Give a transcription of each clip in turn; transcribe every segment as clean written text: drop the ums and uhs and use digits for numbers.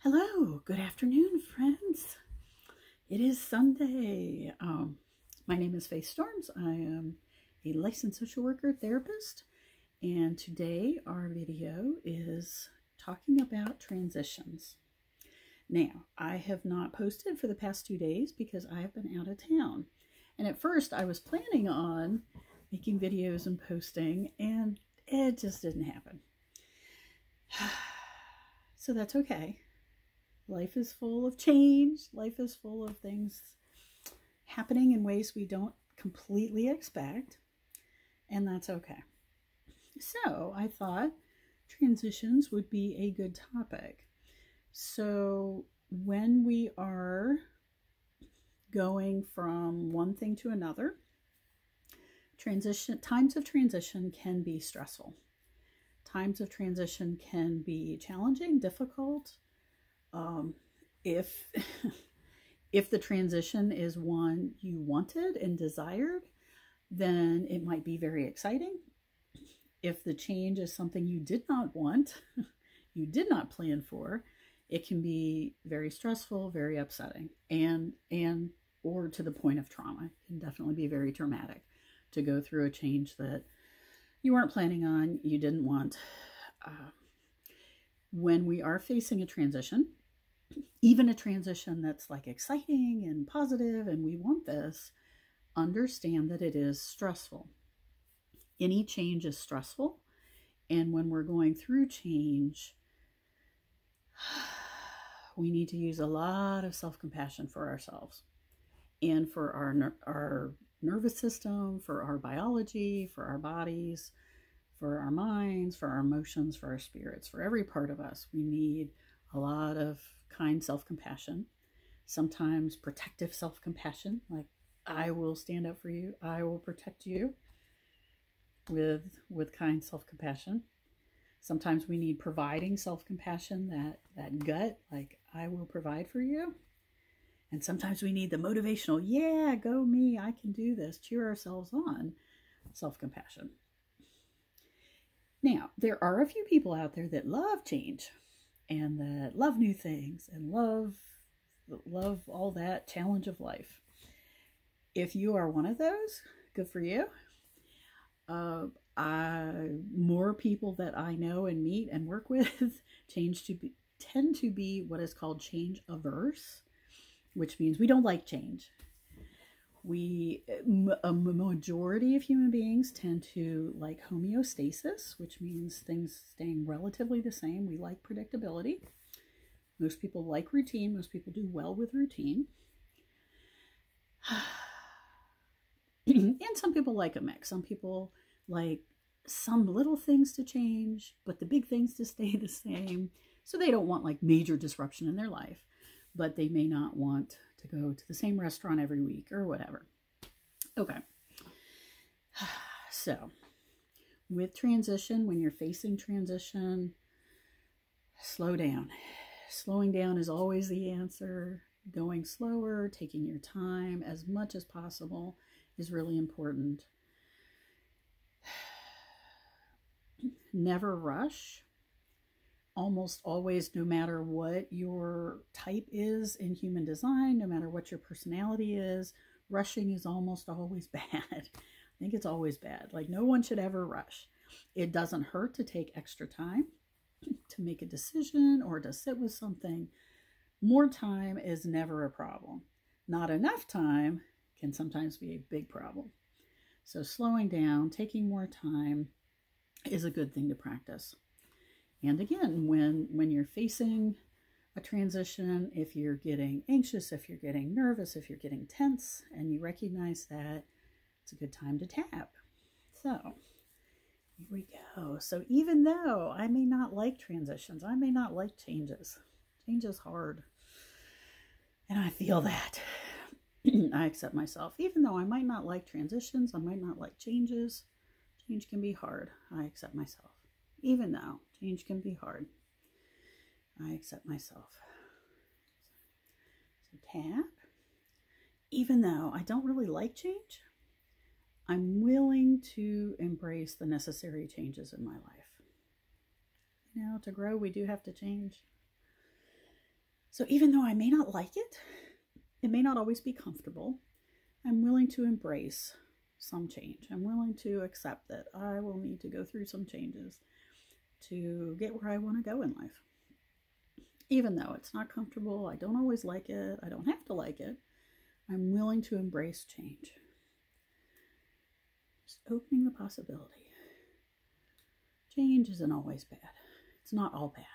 Hello, good afternoon, friends. It is Sunday. My name is Faith Storms. I am a licensed social worker therapist, and today our video is talking about transitions. Now, I have not posted for the past 2 days because I have been out of town. And at first, I was planning on making videos and posting, and it just didn't happen. So that's okay. Life is full of change. Life is full of things happening in ways we don't completely expect, and that's okay. So I thought transitions would be a good topic. So when we are going from one thing to another, times of transition can be stressful. Times of transition can be challenging, difficult. If if the transition is one you wanted and desired, then it might be very exciting. If the change is something you did not want, you did not plan for, it can be very stressful, very upsetting, and or to the point of trauma. It can definitely be very traumatic to go through a change that you weren't planning on, you didn't want. When we are facing a transition, even a transition that's like exciting and positive and we want this, understand that it is stressful. Any change is stressful. And when we're going through change, we need to use a lot of self-compassion for ourselves and for our nervous system, for our biology, for our bodies, for our minds, for our emotions, for our spirits, for every part of us. We need a lot of kind self-compassion, sometimes protective self-compassion, like I will stand up for you, I will protect you, with kind self-compassion. Sometimes we need providing self-compassion, that gut, like I will provide for you. And sometimes we need the motivational, yeah, go me, I can do this, cheer ourselves on self-compassion. Now, there are a few people out there that love change and that love new things and love all that challenge of life. If you are one of those, good for you. More people that I know and meet and work with tend to be what is called change averse, which means we don't like change. A majority of human beings tend to like homeostasis, which means things staying relatively the same. We like predictability. Most people like routine. Most people do well with routine. And some people like a mix. Some people like some little things to change, but the big things to stay the same. So they don't want like major disruption in their life, but they may not want to go to the same restaurant every week or whatever. Okay. So with transition, when you're facing transition, slow down. Slowing down is always the answer. Going slower, taking your time as much as possible is really important. Never rush. Almost always, no matter what your type is in human design, no matter what your personality is, rushing is almost always bad. I think it's always bad. Like, no one should ever rush. It doesn't hurt to take extra time to make a decision or to sit with something. More time is never a problem. Not enough time can sometimes be a big problem. So slowing down, taking more time is a good thing to practice. And again, when you're facing a transition, if you're getting anxious, if you're getting nervous, if you're getting tense, and you recognize that, it's a good time to tap. So here we go. So even though I may not like transitions, I may not like changes. Change is hard. And I feel that. I accept myself. Even though I might not like transitions, I might not like changes. Change can be hard. I accept myself. Even though change can be hard, I accept myself. So tap. Even though I don't really like change, I'm willing to embrace the necessary changes in my life. You know, to grow, we do have to change. So even though I may not like it, it may not always be comfortable, I'm willing to embrace some change. I'm willing to accept that I will need to go through some changes to get where I want to go in life. Even though it's not comfortable, I don't always like it, I don't have to like it, I'm willing to embrace change. Just opening the possibility. Change isn't always bad. It's not all bad.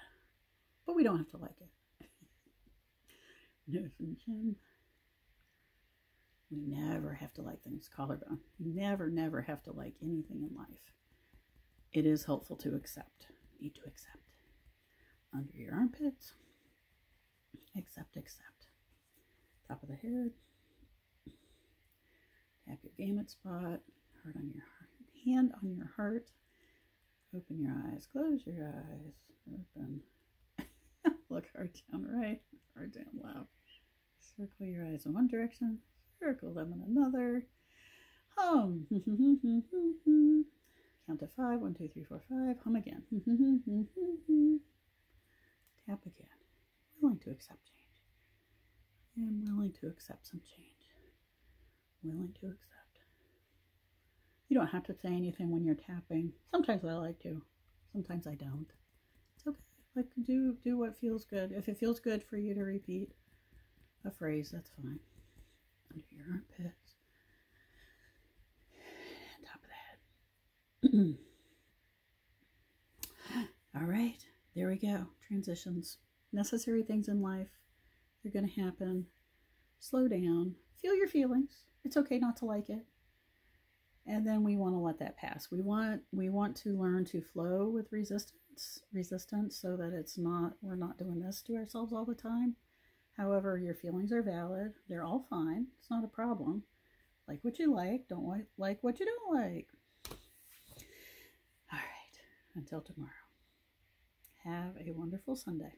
But we don't have to like it. Nose and chin. We never have to like things. Collarbone. You never have to like anything in life. It is helpful to accept. You need to accept. Under your armpits. Accept. Top of the head. Tap your gamut spot. Heart on your heart. Hand on your heart. Open your eyes. Close your eyes. Open. Look hard down right. Hard down left. Circle your eyes in one direction. Circle them in another. Hum. Count to 5. 1, 2, 3, 4, 5. Hum again. Tap again. Willing to accept change. I am willing to accept some change. Willing to accept. You don't have to say anything when you're tapping. Sometimes I like to. Sometimes I don't. It's okay. Like, do what feels good. If it feels good for you to repeat a phrase, that's fine. Under your armpits. Top of the head. All right. There we go. Transitions. Necessary things in life. They're going to happen. Slow down. Feel your feelings. It's okay not to like it. And then we want to let that pass. We want to learn to flow with resistance so that we're not doing this to ourselves all the time. However, your feelings are valid. They're all fine. It's not a problem. Like what you like. Don't like what you don't like. All right. Until tomorrow. Have a wonderful Sunday.